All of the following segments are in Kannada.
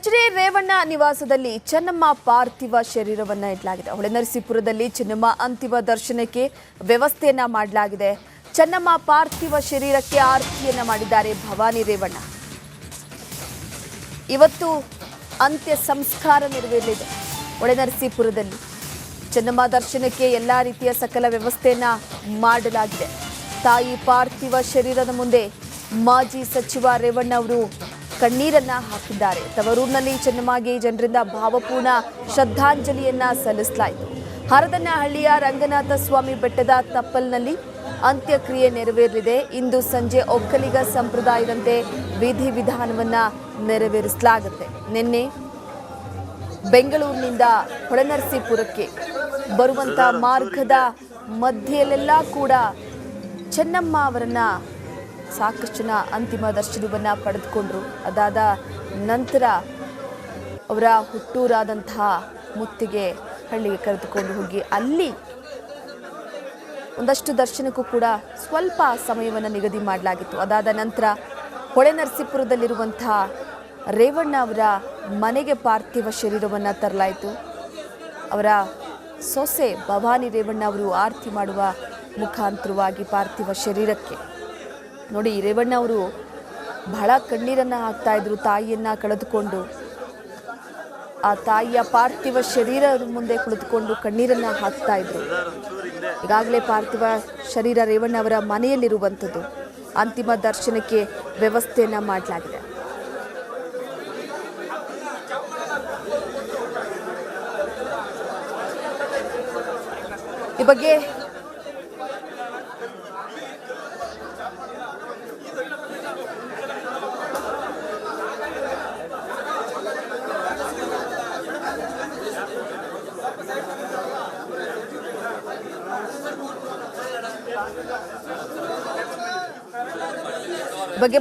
ಎಚ್.ಡಿ. ರೇವಣ್ಣ ನಿವಾಸದಲ್ಲಿ ಚೆನ್ನಮ್ಮ ಪಾರ್ಥಿವ ಶರೀರವನ್ನು ಇಡಲಾಗಿದೆ. ಹೊಳೆನರಸೀಪುರದಲ್ಲಿ ಚೆನ್ನಮ್ಮ ಅಂತಿಮ ದರ್ಶನಕ್ಕೆ ವ್ಯವಸ್ಥೆಯನ್ನ ಮಾಡಲಾಗಿದೆ. ಚೆನ್ನಮ್ಮ ಪಾರ್ಥಿವ ಶರೀರಕ್ಕೆ ಆರತಿಯನ್ನ ಮಾಡಿದ್ದಾರೆ ಭವಾನಿ ರೇವಣ್ಣ. ಇವತ್ತು ಅಂತ್ಯ ಸಂಸ್ಕಾರ ನೆರವೇರಲಿದೆ. ಹೊಳೆನರಸೀಪುರದಲ್ಲಿ ಚೆನ್ನಮ್ಮ ದರ್ಶನಕ್ಕೆ ಎಲ್ಲಾ ರೀತಿಯ ಸಕಲ ವ್ಯವಸ್ಥೆಯನ್ನ ಮಾಡಲಾಗಿದೆ. ತಾಯಿ ಪಾರ್ಥಿವ ಶರೀರದ ಮುಂದೆ ಮಾಜಿ ಸಚಿವ ರೇವಣ್ಣ ಅವರು ಕಣ್ಣೀರನ್ನ ಹಾಕಿದ್ದಾರೆ. ತವರೂರಿನಲ್ಲಿ ಚೆನ್ನಮ್ಮಗೆ ಜನರಿಂದ ಭಾವಪೂರ್ಣ ಶ್ರದ್ಧಾಂಜಲಿಯನ್ನ ಸಲ್ಲಿಸಲಾಯಿತು. ಹರದನಹಳ್ಳಿಯ ರಂಗನಾಥ ಸ್ವಾಮಿ ಬೆಟ್ಟದ ತಪ್ಪಲಿನಲ್ಲಿ ಅಂತ್ಯಕ್ರಿಯೆ ನೆರವೇರಲಿದೆ. ಇಂದು ಸಂಜೆ ಒಕ್ಕಲಿಗ ಸಂಪ್ರದಾಯದಂತೆ ವಿಧಿವಿಧಾನವನ್ನ ನೆರವೇರಿಸಲಾಗುತ್ತೆ. ನಿನ್ನೆ ಬೆಂಗಳೂರಿನಿಂದ ಹೊಳೆನರಸೀಪುರಕ್ಕೆ ಬರುವಂತ ಮಾರ್ಗದ ಮಧ್ಯೆಯಲ್ಲೆಲ್ಲ ಕೂಡ ಚೆನ್ನಮ್ಮ ಅವರನ್ನ ಸಾಕಷ್ಟು ಜನ ಅಂತಿಮ ದರ್ಶನವನ್ನು ಪಡೆದುಕೊಂಡ್ರು. ಅದಾದ ನಂತರ ಅವರ ಹುಟ್ಟೂರಾದಂತಹ ಮುತ್ತಿಗೆ ಹಳ್ಳಿಗೆ ಕರೆದುಕೊಂಡು ಹೋಗಿ ಅಲ್ಲಿ ಒಂದಷ್ಟು ದರ್ಶನಕ್ಕೂ ಕೂಡ ಸ್ವಲ್ಪ ಸಮಯವನ್ನು ನಿಗದಿ ಮಾಡಲಾಗಿತ್ತು. ಅದಾದ ನಂತರ ಹೊಳೆನರಸೀಪುರದಲ್ಲಿರುವಂತಹ ರೇವಣ್ಣ ಅವರ ಮನೆಗೆ ಪಾರ್ಥಿವ ಶರೀರವನ್ನು ತರಲಾಯಿತು. ಅವರ ಸೊಸೆ ಭವಾನಿ ರೇವಣ್ಣ ಅವರು ಆರತಿ ಮಾಡುವ ಮುಖಾಂತರವಾಗಿ ಪಾರ್ಥಿವ ಶರೀರಕ್ಕೆ ನೋಡಿ, ರೇವಣ್ಣ ಅವರು ಬಹಳ ಕಣ್ಣೀರನ್ನು ಹಾಕ್ತಾ ಇದ್ರು. ತಾಯಿಯನ್ನ ಕಳೆದುಕೊಂಡು ಆ ತಾಯಿಯ ಪಾರ್ಥಿವ ಶರೀರದ ಮುಂದೆ ಕುಳಿತುಕೊಂಡು ಕಣ್ಣೀರನ್ನ ಹಾಕ್ತಾ ಇದ್ರು. ಈಗಾಗಲೇ ಪಾರ್ಥಿವ ಶರೀರ ರೇವಣ್ಣ ಅವರ ಮನೆಯಲ್ಲಿರುವಂಥದ್ದು. ಅಂತಿಮ ದರ್ಶನಕ್ಕೆ ವ್ಯವಸ್ಥೆಯನ್ನ ಮಾಡಲಾಗಿದೆ. ಈ ಬಗ್ಗೆ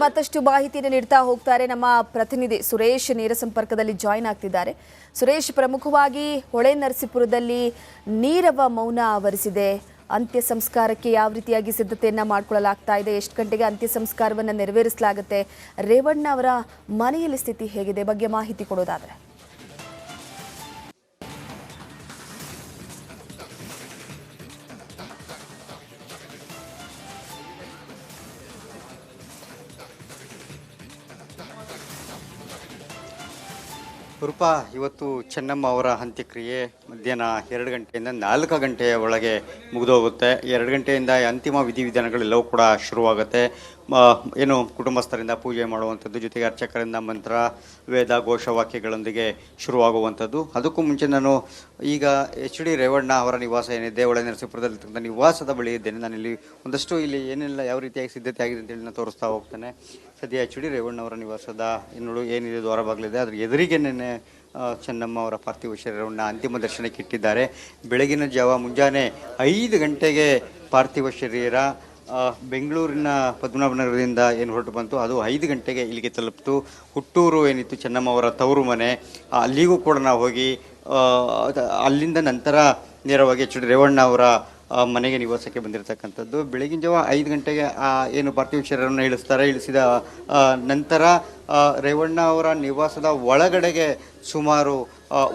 ಮತ್ತಷ್ಟು ಮಾಹಿತಿಯನ್ನು ನೀಡ್ತಾ ಹೋಗ್ತಾರೆ ನಮ್ಮ ಪ್ರತಿನಿಧಿ ಸುರೇಶ್. ನೇರ ಸಂಪರ್ಕದಲ್ಲಿ ಜಾಯಿನ್ ಆಗ್ತಿದ್ದಾರೆ. ಸುರೇಶ್, ಪ್ರಮುಖವಾಗಿ ಹೊಳೆನರಸೀಪುರದಲ್ಲಿ ನೀರವ ಮೌನ ಆವರಿಸಿದೆ. ಅಂತ್ಯ ಸಂಸ್ಕಾರಕ್ಕೆ ಯಾವ ರೀತಿಯಾಗಿ ಸಿದ್ಧತೆಯನ್ನ ಮಾಡಿಕೊಳ್ಳಲಾಗ್ತಾ ಇದೆ? ಎಷ್ಟು ಗಂಟೆಗೆ ಅಂತ್ಯ ಸಂಸ್ಕಾರವನ್ನು ನೆರವೇರಿಸಲಾಗುತ್ತೆ? ರೇವಣ್ಣ ಅವರ ಮನೆಯಲ್ಲಿ ಸ್ಥಿತಿ ಹೇಗಿದೆ? ಬಗ್ಗೆ ಮಾಹಿತಿ ಕೊಡೋದಾದ್ರೆ. ರೂಪಾ, ಇವತ್ತು ಚೆನ್ನಮ್ಮ ಅವರ ಅಂತ್ಯಕ್ರಿಯೆ ಮಧ್ಯಾಹ್ನ 2 ಗಂಟೆಯಿಂದ 4 ಗಂಟೆಯ ಒಳಗೆ ಮುಗಿದೋಗುತ್ತೆ. 2 ಗಂಟೆಯಿಂದ ಅಂತಿಮ ವಿಧಿವಿಧಾನಗಳೆಲ್ಲವೂ ಕೂಡ ಶುರುವಾಗುತ್ತೆ. ಏನು ಕುಟುಂಬಸ್ಥರಿಂದ ಪೂಜೆ ಮಾಡುವಂಥದ್ದು, ಜೊತೆಗೆ ಅರ್ಚಕರಿಂದ ಮಂತ್ರ, ವೇದ, ಘೋಷವಾಕ್ಯಗಳೊಂದಿಗೆ ಶುರುವಾಗುವಂಥದ್ದು. ಅದಕ್ಕೂ ಮುಂಚೆ ನಾನು ಈಗ ಎಚ್.ಡಿ. ರೇವಣ್ಣ ಅವರ ನಿವಾಸ ಏನಿದೆ ಹೊಳೆನರಸೀಪುರದಲ್ಲಿರ್ತಕ್ಕಂಥ ನಿವಾಸದ ಬಳಿ ಇದ್ದೇನೆ. ನಾನಿಲ್ಲಿ ಒಂದಷ್ಟು ಇಲ್ಲಿ ಏನೆಲ್ಲ ಯಾವ ರೀತಿಯಾಗಿ ಸಿದ್ಧತೆ ಆಗಿದೆ ಅಂತೇಳಿ ನಾನು ತೋರಿಸ್ತಾ ಹೋಗ್ತೇನೆ. ಸದ್ಯ ಎಚ್.ಡಿ. ರೇವಣ್ಣ ಅವರ ನಿವಾಸದ ಇನ್ನೋಡು ಏನಿದೆ ದ್ವಾರ ಬಾಗಿಲಿದೆ, ಅದ್ರ ಎದುರಿಗೆ ನೆನ್ನೆ ಚೆನ್ನಮ್ಮ ಅವರ ಪಾರ್ಥಿವ ಶರೀರವನ್ನು ಅಂತಿಮ ದರ್ಶನಕ್ಕೆ ಇಟ್ಟಿದ್ದಾರೆ. ಬೆಳಗಿನ ಜಾವ ಮುಂಜಾನೆ 5 ಗಂಟೆಗೆ ಪಾರ್ಥಿವ ಶರೀರ ಬೆಂಗಳೂರಿನ ಪದ್ಮನಾಭನಗರದಿಂದ ಏನು ಹೊರಟು ಬಂತು, ಅದು 5 ಗಂಟೆಗೆ ಇಲ್ಲಿಗೆ ತಲುಪಿತು. ಹುಟ್ಟೂರು ಏನಿತ್ತು ಚೆನ್ನಮ್ಮ ಅವರ ತವರು ಮನೆ, ಅಲ್ಲಿಗೂ ಕೂಡ ನಾವು ಹೋಗಿ ಅಲ್ಲಿಂದ ನಂತರ ನೇರವಾಗಿ ಎಚ್.ಡಿ. ರೇವಣ್ಣ ಅವರ ಮನೆಗೆ ನಿವಾಸಕ್ಕೆ ಬಂದಿರತಕ್ಕಂಥದ್ದು. ಬೆಳಗಿನ ಜಾವ 5 ಗಂಟೆಗೆ ಏನು ಪಾರ್ಥಿವ ಶರೀರವನ್ನು ಇಳಿಸಿದ ನಂತರ ರೇವಣ್ಣ ಅವರ ನಿವಾಸದ ಒಳಗಡೆಗೆ ಸುಮಾರು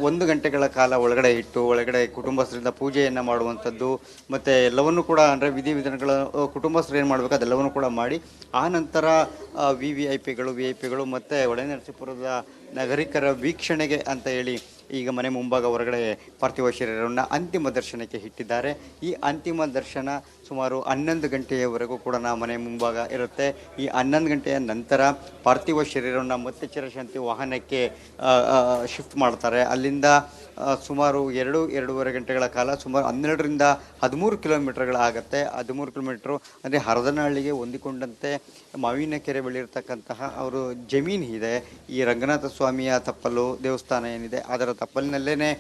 1 ಗಂಟೆಗಳ ಕಾಲ ಒಳಗಡೆ ಕುಟುಂಬಸ್ಥರಿಂದ ಪೂಜೆಯನ್ನು ಮಾಡುವಂಥದ್ದು, ಮತ್ತು ಎಲ್ಲವನ್ನೂ ಕೂಡ ಅಂದರೆ ವಿಧಿವಿಧಾನಗಳ ಕುಟುಂಬಸ್ಥರು ಏನು ಮಾಡಬೇಕು ಅದೆಲ್ಲವನ್ನೂ ಕೂಡ ಮಾಡಿ ಆ ನಂತರ ವಿ ಐ ಪಿಗಳು ಮತ್ತು ಹೊಳೆನರಸೀಪುರದ ನಾಗರಿಕರ ವೀಕ್ಷಣೆಗೆ ಅಂತ ಹೇಳಿ ಈಗ ಮನೆ ಮುಂಭಾಗ ಹೊರಗಡೆ ಪಾರ್ಥಿವ ಶರೀರವನ್ನು ಅಂತಿಮ ದರ್ಶನಕ್ಕೆ ಇಟ್ಟಿದ್ದಾರೆ. ಈ ಅಂತಿಮ ದರ್ಶನ ಸುಮಾರು 11 ಗಂಟೆಯವರೆಗೂ ಕೂಡ ಮನೆ ಮುಂಭಾಗ ಇರುತ್ತೆ. ಈ 11 ಗಂಟೆಯ ನಂತರ ಪಾರ್ಥಿವ ಶರೀರವನ್ನು ಮತ್ತೆ ಚಿರಶಾಂತಿ ವಾಹನಕ್ಕೆ ಶಿಫ್ಟ್ ಮಾಡ್ತಾರೆ. ಅಲ್ಲಿಂದ ಸುಮಾರು 2-2.5 ಗಂಟೆಗಳ ಕಾಲ ಸುಮಾರು 12ರಿಂದ 13 ಕಿಲೋಮೀಟರ್ಗಳಾಗುತ್ತೆ. 13 ಕಿಲೋಮೀಟ್ರು ಅಂದರೆ ಹರದನಹಳ್ಳಿಗೆ ಹೊಂದಿಕೊಂಡಂತೆ ಮಾವಿನಕೆರೆ ಬಳಿ ಇರತಕ್ಕಂತಹ ಅವರು ಜಮೀನು ಇದೆ. ಈ ರಂಗನಾಥ ಸ್ವಾಮಿಯ ತಪ್ಪಲು ದೇವಸ್ಥಾನ ಏನಿದೆ ಅದರ ತಪ್ಪಲಿನಲ್ಲೇ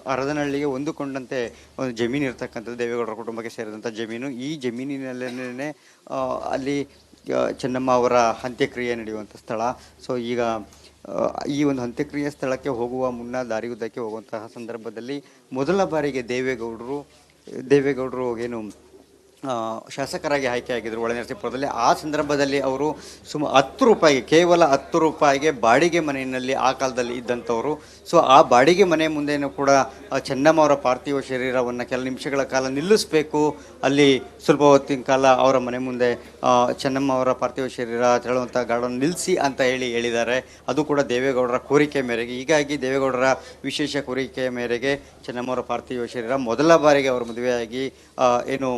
ಹರದನಹಳ್ಳಿಗೆ ಹೊಂದಿಕೊಂಡಂತೆ ಒಂದು ಜಮೀನು ಇರತಕ್ಕಂಥದ್ದು, ದೇವೇಗೌಡರ ಕುಟುಂಬಕ್ಕೆ ಸೇರಿದಂಥ ಜಮೀನು. ಈ ಜಮೀನಿನಲ್ಲೇ ಅಲ್ಲಿ ಚೆನ್ನಮ್ಮ ಅವರ ಅಂತ್ಯಕ್ರಿಯೆ ನಡೆಯುವಂಥ ಸ್ಥಳ. ಸೊ ಈಗ ಈ ಒಂದು ಅಂತ್ಯಕ್ರಿಯೆ ಸ್ಥಳಕ್ಕೆ ಹೋಗುವ ಮುನ್ನ ದಾರಿಯುದ್ದಕ್ಕೆ ಹೋಗುವಂತಹ ಸಂದರ್ಭದಲ್ಲಿ ಮೊದಲ ಬಾರಿಗೆ ದೇವೇಗೌಡರು ಏನು ಶಾಸಕರಾಗಿ ಆಯ್ಕೆಯಾಗಿದ್ದರು ಹೊಳೆನರಸೀಪುರದಲ್ಲಿ. ಆ ಸಂದರ್ಭದಲ್ಲಿ ಅವರು 10 ರೂಪಾಯಿಗೆ, ಕೇವಲ 10 ರೂಪಾಯಿಗೆ ಬಾಡಿಗೆ ಮನೆಯಲ್ಲಿ ಆ ಕಾಲದಲ್ಲಿ ಇದ್ದಂಥವರು. ಸೊ ಆ ಬಾಡಿಗೆ ಮನೆ ಮುಂದೆನೂ ಕೂಡ ಚೆನ್ನಮ್ಮ ಅವರ ಪಾರ್ಥಿವ ಶರೀರವನ್ನು ಕೆಲ ನಿಮಿಷಗಳ ಕಾಲ ನಿಲ್ಲಿಸಬೇಕು, ಅಲ್ಲಿ ಸ್ವಲ್ಪ ಹೊತ್ತಿನ ಕಾಲ ಅವರ ಮನೆ ಮುಂದೆ ಚೆನ್ನಮ್ಮ ಅವರ ಪಾರ್ಥಿವ ಶರೀರ ತೆರಳುವಂಥ ಗಾರ್ಡನ್ ನಿಲ್ಲಿಸಿ ಅಂತ ಹೇಳಿದ್ದಾರೆ. ಅದು ಕೂಡ ದೇವೇಗೌಡರ ಕೋರಿಕೆ ಮೇರೆಗೆ. ಹೀಗಾಗಿ ದೇವೇಗೌಡರ ವಿಶೇಷ ಕೋರಿಕೆಯ ಮೇರೆಗೆ ಚೆನ್ನಮ್ಮ ಅವರ ಪಾರ್ಥಿವ ಶರೀರ ಮೊದಲ ಬಾರಿಗೆ ಅವರು ಮದುವೆಯಾಗಿ ಏನು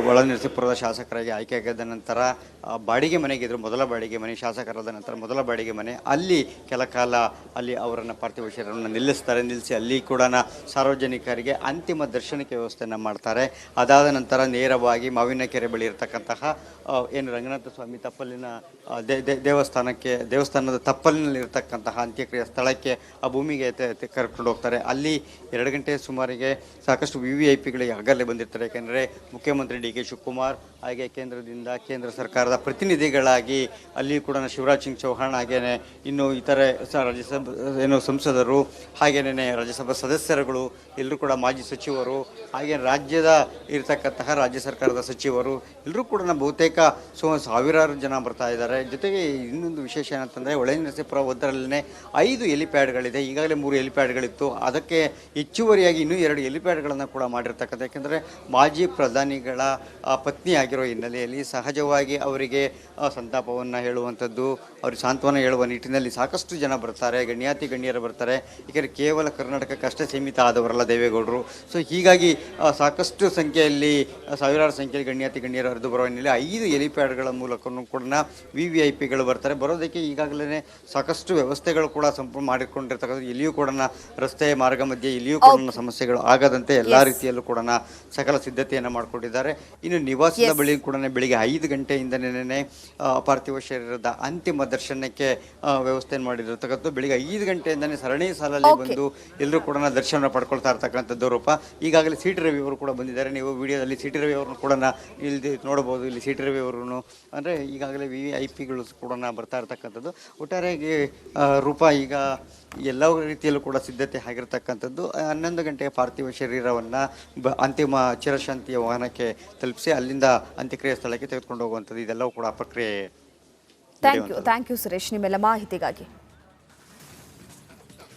ಹೊಳೆನರಸೀಪುರದ ಶಾಸಕರಾಗಿ ಆಯ್ಕೆಯಾದ ನಂತರ ಬಾಡಿಗೆ ಮನೆಗಿದ್ರು, ಮೊದಲ ಬಾಡಿಗೆ ಮನೆ, ಶಾಸಕರಾದ ನಂತರ ಮೊದಲ ಬಾಡಿಗೆ ಮನೆ, ಅಲ್ಲಿ ಕೆಲ ಕಾಲ ಅಲ್ಲಿ ಅವರನ್ನು ಪಾರ್ಥಿವ ಶರೀರವನ್ನು ನಿಲ್ಲಿಸಿ ಅಲ್ಲಿ ಕೂಡ ಸಾರ್ವಜನಿಕರಿಗೆ ಅಂತಿಮ ದರ್ಶನಕ್ಕೆ ವ್ಯವಸ್ಥೆಯನ್ನು ಮಾಡ್ತಾರೆ. ಅದಾದ ನಂತರ ನೇರವಾಗಿ ಮಾವಿನಕೆರೆ ಬಳಿ ಇರತಕ್ಕಂತಹ ಏನು ರಂಗನಾಥ ಸ್ವಾಮಿ ತಪ್ಪಲಿನ ದೇವಸ್ಥಾನದ ತಪ್ಪಲಿನಲ್ಲಿರ್ತಕ್ಕಂತಹ ಅಂತ್ಯಕ್ರಿಯೆ ಸ್ಥಳಕ್ಕೆ, ಆ ಭೂಮಿಗೆ ಕರ್ಕೊಂಡು ಹೋಗ್ತಾರೆ. ಅಲ್ಲಿ 2 ಗಂಟೆ ಸುಮಾರಿಗೆ ಸಾಕಷ್ಟು VVIPಗಳು ಆಗಲೇ ಬಂದಿರ್ತಾರೆ. ಯಾಕೆಂದರೆ ಮುಖ್ಯಮಂತ್ರಿ DK ಶಿವಕುಮಾರ್, ಹಾಗೆ ಕೇಂದ್ರ ಸರ್ಕಾರದ ಪ್ರತಿನಿಧಿಗಳಾಗಿ ಅಲ್ಲಿ ಕೂಡ ಶಿವರಾಜ್ ಸಿಂಗ್ ಚೌಹಾಣ್, ಹಾಗೇನೆ ಇನ್ನು ಇತರೆ ರಾಜ್ಯಸಭಾ ಸಂಸದರು, ಹಾಗೇನೆ ರಾಜ್ಯಸಭಾ ಸದಸ್ಯರುಗಳು, ಎಲ್ಲರೂ ಕೂಡ ಮಾಜಿ ಸಚಿವರು, ಹಾಗೆ ರಾಜ್ಯದ ಇರತಕ್ಕಂತಹ ರಾಜ್ಯ ಸರ್ಕಾರದ ಸಚಿವರು ಎಲ್ಲರೂ ಕೂಡ ಬಹುತೇಕ ಸಾವಿರಾರು ಜನ ಬರ್ತಾ ಇದ್ದಾರೆ. ಜೊತೆಗೆ ಇನ್ನೊಂದು ವಿಶೇಷ ಏನಂತಂದರೆ ಹೊಳೆನರಸೀಪುರ 1ರಲ್ಲೇ 5 ಹೆಲಿಪ್ಯಾಡ್ಗಳಿದೆ. ಈಗಾಗಲೇ 3 ಹೆಲಿಪ್ಯಾಡ್ಗಳಿತ್ತು. ಅದಕ್ಕೆ ಹೆಚ್ಚುವರಿಯಾಗಿ ಇನ್ನೂ 2 ಹೆಲಿಪ್ಯಾಡ್ಗಳನ್ನು ಕೂಡ ಮಾಡಿರ್ತಕ್ಕಂಥ. ಯಾಕೆಂದರೆ ಮಾಜಿ ಪ್ರಧಾನಿಗಳ ಪತ್ನಿ ಆಗಿರೋ ಹಿನ್ನೆಲೆಯಲ್ಲಿ ಸಹಜವಾಗಿ ಅವರಿಗೆ ಸಂತಾಪವನ್ನು ಹೇಳುವಂಥದ್ದು, ಅವ್ರಿಗೆ ಸಾಂತ್ವನ ಹೇಳುವ ನಿಟ್ಟಿನಲ್ಲಿ ಸಾಕಷ್ಟು ಜನ ಬರ್ತಾರೆ, ಗಣ್ಯರು ಬರ್ತಾರೆ. ಏಕೆಂದರೆ ಕೇವಲ ಕರ್ನಾಟಕಕ್ಕಷ್ಟೇ ಸೀಮಿತ ಆದವರಲ್ಲ ದೇವೇಗೌಡರು. ಸೊ ಹೀಗಾಗಿ ಸಾಕಷ್ಟು ಸಂಖ್ಯೆಯಲ್ಲಿ, ಸಾವಿರಾರು ಸಂಖ್ಯೆಯಲ್ಲಿ ಗಣ್ಯರು ಹರಿದು ಬರುವ ಹಿನ್ನೆಲೆ 5 ಹೆಲಿಪ್ಯಾಡ್ಗಳ ಮೂಲಕನೂ ಕೂಡ VVIPಗಳು ಬರ್ತಾರೆ. ಬರೋದಕ್ಕೆ ಈಗಾಗಲೇ ಸಾಕಷ್ಟು ವ್ಯವಸ್ಥೆಗಳು ಕೂಡ ಸಂಪೂರ್ಣ ಮಾಡಿಕೊಂಡಿರ್ತಕ್ಕಂಥ. ಎಲ್ಲಿಯೂ ಕೂಡ ರಸ್ತೆ ಮಾರ್ಗ ಮಧ್ಯೆ ಎಲ್ಲಿಯೂ ಕೂಡ ಸಮಸ್ಯೆಗಳು ಆಗದಂತೆ ಎಲ್ಲ ರೀತಿಯಲ್ಲೂ ಕೂಡ ಸಕಲ ಸಿದ್ಧತೆಯನ್ನು ಮಾಡಿಕೊಂಡಿದ್ದಾರೆ. ಇನ್ನು ನಿವಾಸದ ಬಳಿ ಕೂಡ ಬೆಳಿಗ್ಗೆ 5 ಗಂಟೆಯಿಂದನೇ ಪಾರ್ಥಿವ ಶರೀರದ ಅಂತಿಮ ದರ್ಶನಕ್ಕೆ ವ್ಯವಸ್ಥೆಯನ್ನು ಮಾಡಿರತಕ್ಕಂಥ. ಬೆಳಿಗ್ಗೆ 5 ಗಂಟೆಯಿಂದನೇ ಸರಣಿ ಸಾಲಲ್ಲಿ ಬಂದು ಎಲ್ಲರೂ ಕೂಡ ದರ್ಶನ ಪಡ್ಕೊಳ್ತಾ ಇರ್ತಕ್ಕಂಥದ್ದು ರೂಪ. ಈಗಾಗಲೇ CT ರವಿ ಅವರು ಕೂಡ ಬಂದಿದ್ದಾರೆ. ನೀವು ವಿಡಿಯೋದಲ್ಲಿ CT ರವಿ ಅವ್ರನ್ನ ಕೂಡ ಇಲ್ಲಿ ನೋಡಬಹುದು. ಇಲ್ಲಿ CT ರವಿ ಅವರು ಅಂದರೆ ಈಗಾಗಲೇ VVIPಗಳು ಕೂಡ ಬರ್ತಾ ಇರ್ತಕ್ಕಂಥದ್ದು. ಒಟ್ಟಾರೆಯಾಗಿ ರೂಪ ಈಗ ಎಲ್ಲ ರೀತಿಯಲ್ಲೂ ಕೂಡ ಸಿದ್ಧತೆ ಆಗಿರ್ತಕ್ಕಂಥದ್ದು. 11 ಗಂಟೆಯ ಪಾರ್ಥಿವ ಶರೀರವನ್ನು ಅಂತಿಮ ಚಿರಶಾಂತಿಯ ವಾಹನಕ್ಕೆ ತಲುಪಿಸಿ ಅಲ್ಲಿಂದ ಅಂತ್ಯಕ್ರಿಯೆ ಸ್ಥಳಕ್ಕೆ ತೆಗೆದುಕೊಂಡು ಹೋಗುವಂಥದ್ದು. ಇದೆಲ್ಲವೂ ಕೂಡ ಪ್ರಕ್ರಿಯೆ. ಥ್ಯಾಂಕ್ ಯು ಸುರೇಶ್, ನಿಮ್ಮೆಲ್ಲ ಮಾಹಿತಿಗಾಗಿ.